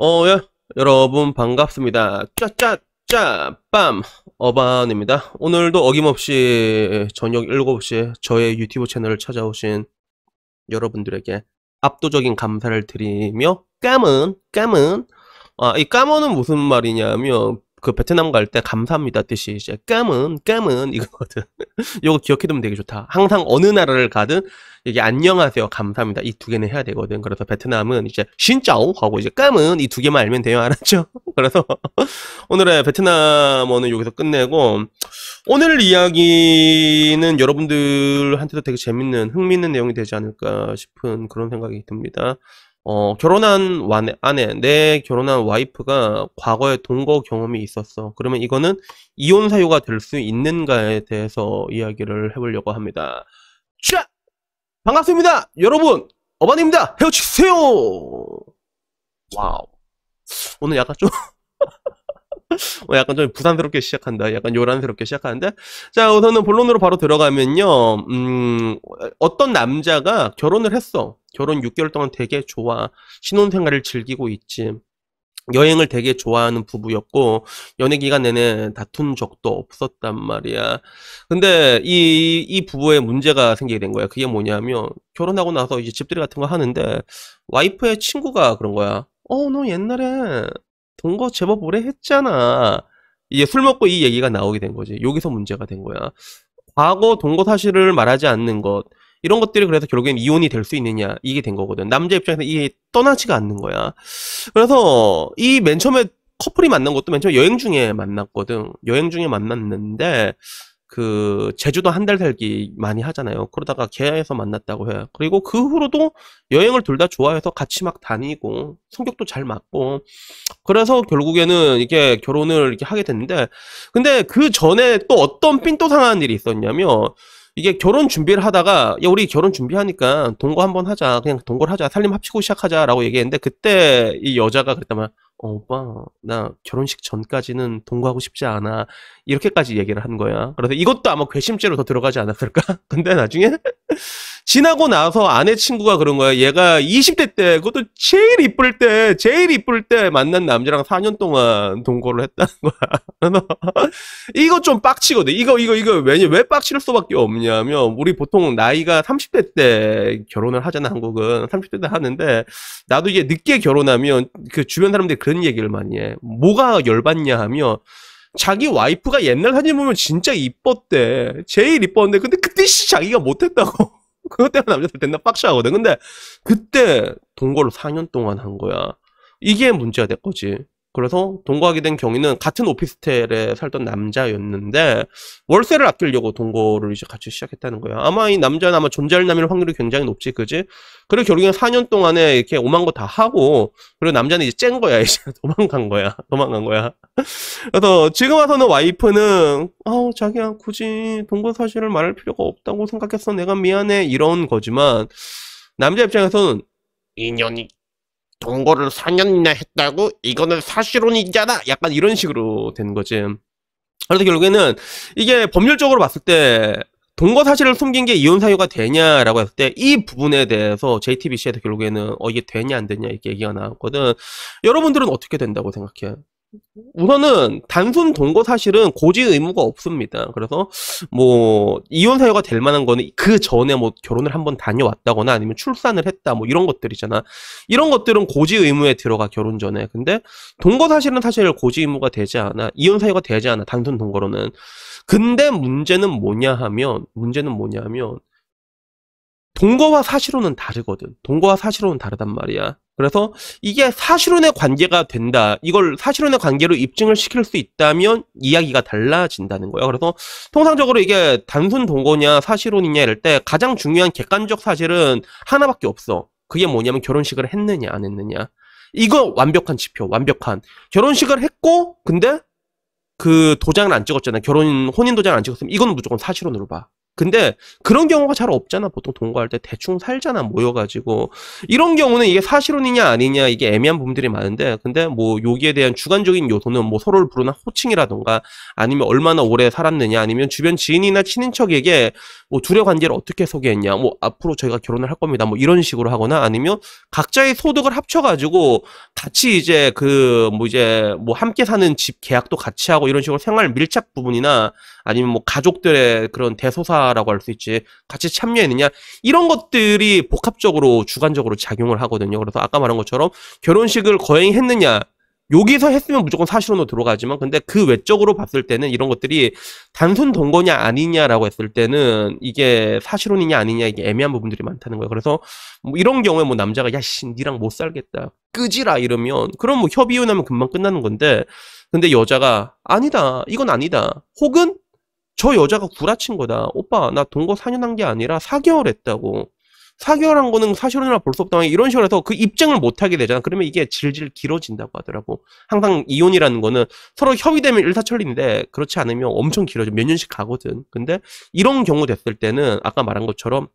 예, 여러분 반갑습니다. 짜짜짜 빰 어반입니다. 오늘도 어김없이 저녁 7시에 저의 유튜브 채널을 찾아오신 여러분들에게 압도적인 감사를 드리며 까문 이 까문은 무슨 말이냐면 그 베트남 갈 때 감사합니다 뜻이 이제 까문 이거거든. 이거 기억해두면 되게 좋다. 항상 어느 나라를 가든 이게 안녕하세요 감사합니다 이 두 개는 해야 되거든. 그래서 베트남은 이제 신짜오 하고 이제 까문 이 두 개만 알면 돼요. 알았죠? 그래서 오늘의 베트남어는 여기서 끝내고, 오늘 이야기는 여러분들한테도 되게 재밌는 흥미있는 내용이 되지 않을까 싶은 그런 생각이 듭니다. 결혼한 아내, 내 결혼한 와이프가 과거에 동거 경험이 있었어. 그러면 이거는 이혼 사유가 될 수 있는가에 대해서 이야기를 해보려고 합니다. 자! 반갑습니다! 여러분! 어반입니다! 헤어치세요! 와우. 오늘 약간 좀, 약간 좀 부산스럽게 시작한다. 약간 요란스럽게 시작하는데. 자, 우선은 본론으로 바로 들어가면요. 어떤 남자가 결혼을 했어. 결혼 6개월 동안 되게 좋아. 신혼생활을 즐기고 있지. 여행을 되게 좋아하는 부부였고, 연애 기간 내내 다툰 적도 없었단 말이야. 근데 이 부부에 문제가 생기게 된 거야. 그게 뭐냐면, 결혼하고 나서 이제 집들이 같은 거 하는데, 와이프의 친구가 그런 거야. 너 옛날에 동거 제법 오래 했잖아. 이게 술 먹고 이 얘기가 나오게 된 거지. 여기서 문제가 된 거야. 과거 동거 사실을 말하지 않는 것, 이런 것들이 그래서 결국엔 이혼이 될 수 있느냐, 이게 된 거거든. 남자 입장에서 이게 떠나지가 않는 거야. 그래서 이 맨 처음에 커플이 만난 것도 맨 처음에 여행 중에 만났거든. 여행 중에 만났는데 그 제주도 한 달 살기 많이 하잖아요. 그러다가 계에서 만났다고 해. 그리고 그 후로도 여행을 둘 다 좋아해서 같이 막 다니고 성격도 잘 맞고, 그래서 결국에는 이게 결혼을 이렇게 하게 됐는데, 근데 그 전에 또 어떤 삔또상한 일이 있었냐면, 이게 결혼 준비를 하다가 야 우리 결혼 준비하니까 동거 한번 하자, 그냥 동거를 하자, 살림 합치고 시작하자라고 얘기했는데, 그때 이 여자가 그랬다면 오빠 나 결혼식 전까지는 동거하고 싶지 않아, 이렇게까지 얘기를 한 거야. 그래서 이것도 아마 괘씸죄로 더 들어가지 않았을까? 근데 나중에 지나고 나서 아내 친구가 그런 거야. 얘가 20대 때, 그것도 제일 이쁠 때 만난 남자랑 4년 동안 동거를 했다는 거야. 그래서 이거 좀 빡치거든. 이거 왜 빡칠 수밖에 없냐면, 우리 보통 나이가 30대 때 결혼을 하잖아. 한국은 30대 때 하는데, 나도 이게 늦게 결혼하면 그 주변 사람들이 그런 얘기를 많이 해. 뭐가 열받냐 하면, 자기 와이프가 옛날 사진 보면 진짜 이뻤대. 제일 이뻤는데, 근데 그때 자기가 못했다고. 그것 때문에 남자들 됐나 빡쳐하거든. 근데 그때 동거를 4년 동안 한 거야. 이게 문제가 될 거지. 그래서 동거하게 된 경위는 같은 오피스텔에 살던 남자였는데, 월세를 아끼려고 동거를 이제 같이 시작했다는 거야. 아마 이 남자는 아마 존재할 남일 확률이 굉장히 높지, 그지? 그리고 결국엔 4년 동안에 이렇게 오만 거 다 하고, 그리고 남자는 이제 쨍 거야. 이제 도망간 거야. 그래서 지금 와서는 와이프는 자기야 굳이 동거 사실을 말할 필요가 없다고 생각했어, 내가 미안해, 이런 거지만, 남자 입장에서는 인연이 동거를 4년이나 했다고? 이거는 사실혼이잖아! 약간 이런 식으로 된 거지. 그래서 결국에는 이게 법률적으로 봤을 때 동거 사실을 숨긴 게 이혼 사유가 되냐라고 했을 때, 이 부분에 대해서 JTBC에서 결국에는 이게 되냐 안 되냐 이렇게 얘기가 나왔거든. 여러분들은 어떻게 된다고 생각해? 우선은 단순 동거 사실은 고지 의무가 없습니다. 그래서 뭐 이혼 사유가 될 만한 거는 그 전에 뭐 결혼을 한번 다녀왔다거나 아니면 출산을 했다, 뭐 이런 것들이잖아. 이런 것들은 고지 의무에 들어가, 결혼 전에. 근데 동거 사실은 사실 고지 의무가 되지 않아. 이혼 사유가 되지 않아, 단순 동거로는. 근데 문제는 뭐냐 하면 동거와 사실혼은 다르거든. 동거와 사실혼은 다르단 말이야. 그래서 이게 사실혼의 관계가 된다, 이걸 사실혼의 관계로 입증을 시킬 수 있다면 이야기가 달라진다는 거야. 그래서 통상적으로 이게 단순 동거냐 사실혼이냐 이럴 때 가장 중요한 객관적 사실은 하나밖에 없어. 그게 뭐냐면 결혼식을 했느냐 안 했느냐. 이거 완벽한 지표, 완벽한. 결혼식을 했고 근데 그 도장을 안 찍었잖아. 혼인 도장을 안 찍었으면 이건 무조건 사실혼으로 봐. 근데 그런 경우가 잘 없잖아. 보통 동거할 때 대충 살잖아, 모여가지고. 이런 경우는 이게 사실혼이냐 아니냐 이게 애매한 부분들이 많은데, 근데 뭐 여기에 대한 주관적인 요소는 뭐 서로를 부르는 호칭이라던가, 아니면 얼마나 오래 살았느냐, 아니면 주변 지인이나 친인척에게 뭐 둘의 관계를 어떻게 소개했냐, 뭐 앞으로 저희가 결혼을 할 겁니다, 뭐 이런 식으로 하거나, 아니면 각자의 소득을 합쳐가지고 같이 이제 뭐 함께 사는 집 계약도 같이 하고 이런 식으로 생활 밀착 부분이나, 아니면 뭐 가족들의 그런 대소사라고 할 수 있지, 같이 참여했느냐, 이런 것들이 복합적으로 주관적으로 작용을 하거든요. 그래서 아까 말한 것처럼 결혼식을 거행했느냐, 여기서 했으면 무조건 사실혼으로 들어가지만, 근데 그 외적으로 봤을 때는 이런 것들이 단순 동거냐 아니냐라고 했을 때는 이게 사실혼이냐 아니냐, 이게 애매한 부분들이 많다는 거예요. 그래서 뭐 이런 경우에 뭐 남자가 야씨 니랑 못 살겠다 끄지라 이러면, 그럼 뭐 협의혼하면 금방 끝나는 건데, 근데 여자가 아니다, 이건 아니다, 혹은 저 여자가 구라친 거다, 오빠 나 동거 4년 한 게 아니라 4개월 했다고, 4개월 한 거는 사실혼이라 볼 수 없다, 이런 식으로 해서 그 입증을 못 하게 되잖아. 그러면 이게 질질 길어진다고 하더라고. 항상 이혼이라는 거는 서로 협의되면 일사천리인데, 그렇지 않으면 엄청 길어져. 몇 년씩 가거든. 근데 이런 경우 됐을 때는 아까 말한 것처럼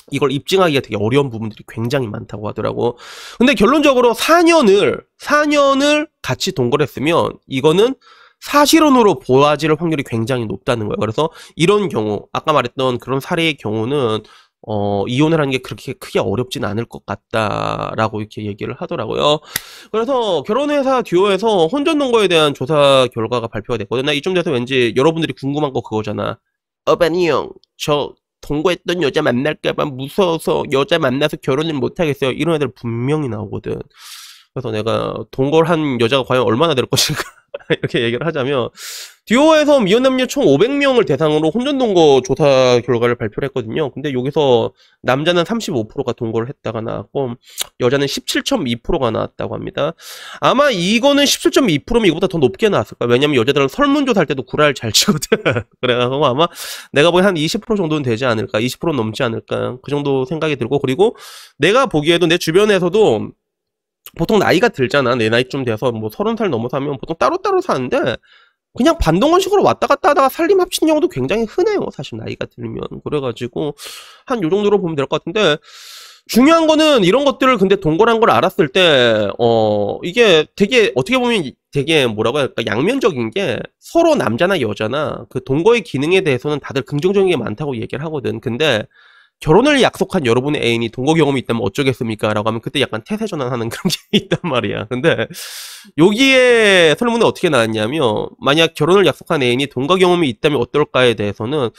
이걸 입증하기가 되게 어려운 부분들이 굉장히 많다고 하더라고. 근데 결론적으로 4년을 같이 동거를 했으면 이거는 사실혼으로 보아질 확률이 굉장히 높다는 거예요. 그래서 이런 경우, 아까 말했던 그런 사례의 경우는 이혼을 하는 게 그렇게 크게 어렵진 않을 것 같다라고 이렇게 얘기를 하더라고요. 그래서 결혼회사 듀오에서 혼전동거에 대한 조사 결과가 발표가 됐거든. 나 이쯤 돼서 왠지 여러분들이 궁금한 거 그거잖아. 어반이 형, 저 동거했던 여자 만날까봐 무서워서 여자 만나서 결혼을 못하겠어요, 이런 애들 분명히 나오거든. 그래서 내가 동거를 한 여자가 과연 얼마나 될 것인가 이렇게 얘기를 하자면, 듀오에서 미혼 남녀 총 500명을 대상으로 혼전동거 조사 결과를 발표를 했거든요. 근데 여기서 남자는 35%가 동거를 했다가 나왔고, 여자는 17.2%가 나왔다고 합니다. 아마 이거는 17.2%면 이거보다 더 높게 나왔을 거야. 왜냐면 여자들은 설문조사 할 때도 구라를 잘 치거든. 그래가지고 아마 내가 보기엔 한 20% 정도는 되지 않을까, 20% 넘지 않을까, 그 정도 생각이 들고, 그리고 내가 보기에도 내 주변에서도 보통 나이가 들잖아. 내 나이쯤 돼서 뭐 30살 넘어서 하면 보통 따로따로 사는데, 그냥 반동원식으로 왔다 갔다 하다가 살림 합치는 경우도 굉장히 흔해요, 사실 나이가 들면. 그래가지고 한 요 정도로 보면 될 것 같은데, 중요한 거는 이런 것들을 근데 동거란 걸 알았을 때 이게 되게 어떻게 보면 되게 뭐라고 할까, 양면적인 게, 서로 남자나 여자나 그 동거의 기능에 대해서는 다들 긍정적인 게 많다고 얘기를 하거든. 근데 결혼을 약속한 여러분의 애인이 동거 경험이 있다면 어쩌겠습니까? 라고 하면 그때 약간 태세전환하는 그런 게 있단 말이야. 근데 여기에 설문에 어떻게 나왔냐면, 만약 결혼을 약속한 애인이 동거 경험이 있다면 어떨까에 대해서는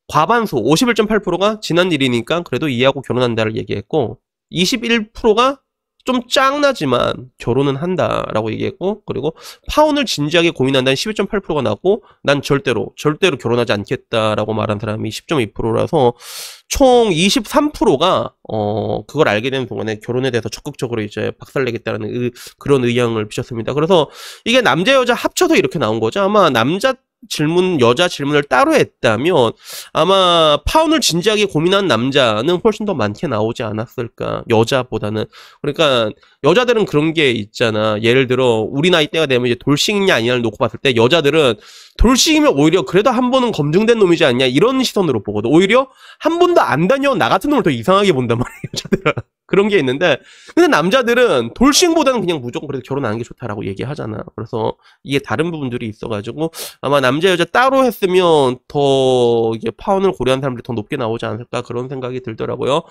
과반수 51.8%가 지난 일이니까 그래도 이해하고 결혼한다를 얘기했고, 21%가 좀 짱나지만 결혼은 한다라고 얘기했고, 그리고 파혼을 진지하게 고민한다는 11.8%가 나왔고, 난 절대로 결혼하지 않겠다라고 말한 사람이 10.2%라서 총 23%가 그걸 알게 되는 동안에 결혼에 대해서 적극적으로 이제 박살내겠다라는 그런 의향을 비쳤습니다. 그래서 이게 남자 여자 합쳐서 이렇게 나온 거죠. 아마 남자 질문, 여자 질문을 따로 했다면 아마 파혼을 진지하게 고민한 남자는 훨씬 더 많게 나오지 않았을까, 여자보다는. 그러니까 여자들은 그런 게 있잖아. 예를 들어 우리 나이대가 되면 이제 돌싱이냐 아니냐를 놓고 봤을 때, 여자들은 돌싱이면 오히려 그래도 한 번은 검증된 놈이지 않냐, 이런 시선으로 보거든. 오히려 한 번도 안 다녀온 나 같은 놈을 더 이상하게 본단 말이야, 여자들은. 그런 게 있는데, 근데 남자들은 돌싱보다는 그냥 무조건 그래도 결혼하는 게 좋다라고 얘기하잖아. 그래서 이게 다른 부분들이 있어가지고 아마 남자 여자 따로 했으면 더 이게 파혼을 고려한 사람들이 더 높게 나오지 않을까, 그런 생각이 들더라고요.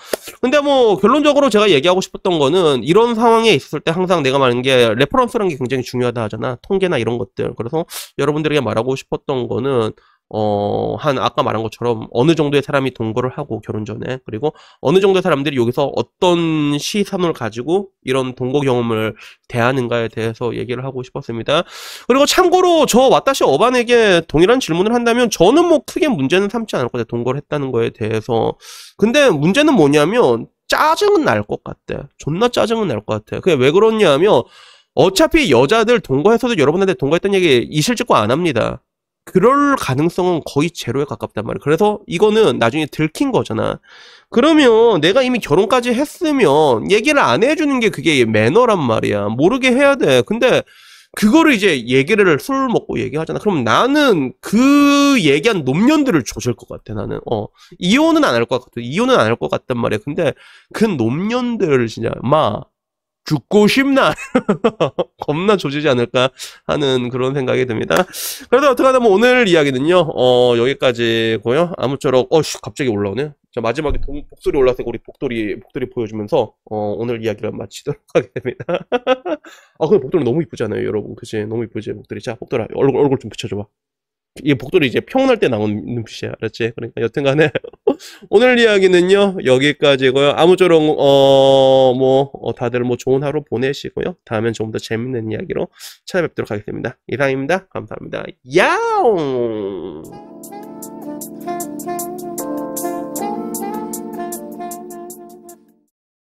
근데 뭐 결론적으로 제가 얘기하고 싶었던 거는, 이런 상황에 있었을 때 항상 내가 말하는 게 레퍼런스라는 게 굉장히 중요하다 하잖아, 통계나 이런 것들. 그래서 여러분들에게 말하고 싶었던 거는 아까 말한 것처럼 어느 정도의 사람이 동거를 하고 결혼 전에, 그리고 어느 정도의 사람들이 여기서 어떤 시선을 가지고 이런 동거 경험을 대하는가에 대해서 얘기를 하고 싶었습니다. 그리고 참고로 저 와타시 어반에게 동일한 질문을 한다면 저는 뭐 크게 문제는 삼지 않을 것 같아요, 동거를 했다는 거에 대해서. 근데 문제는 뭐냐면 짜증은 날 것 같아. 존나 짜증은 날 것 같아. 그게 왜 그러냐면, 어차피 여자들 동거해서도 여러분한테 동거했던 얘기 이실직고 안 합니다. 그럴 가능성은 거의 제로에 가깝단 말이야. 그래서 이거는 나중에 들킨 거잖아. 그러면 내가 이미 결혼까지 했으면 얘기를 안 해주는 게 그게 매너란 말이야. 모르게 해야 돼. 근데 그거를 이제 얘기를 술 먹고 얘기하잖아. 그럼 나는 그 얘기한 놈년들을 조질 것 같아, 나는. 이혼은 안 할 것 같아. 이혼은 안 할 것 같단 말이야. 근데 그 놈년들 진짜 죽고 싶나? 겁나 조지지 않을까 하는 그런 생각이 듭니다. 그래도 어떡하나 뭐 오늘 이야기는요, 여기까지고요. 아무쪼록, 갑자기 올라오네. 자, 마지막에 복소리 올라왔으니까 우리 복돌이 보여주면서, 오늘 이야기를 마치도록 하겠습니다. 근데 복돌이 너무 이쁘잖아요, 여러분. 그치? 너무 이쁘지, 복돌이. 자, 복돌아, 얼굴 좀 붙여줘봐. 이게 복돌이 이제 평온할 때 나온 눈빛이야. 알았지? 그러니까 여튼간에 오늘 이야기는요 여기까지고요. 아무쪼록 다들 뭐 좋은 하루 보내시고요. 다음엔 좀 더 재밌는 이야기로 찾아뵙도록 하겠습니다. 이상입니다. 감사합니다. 야옹.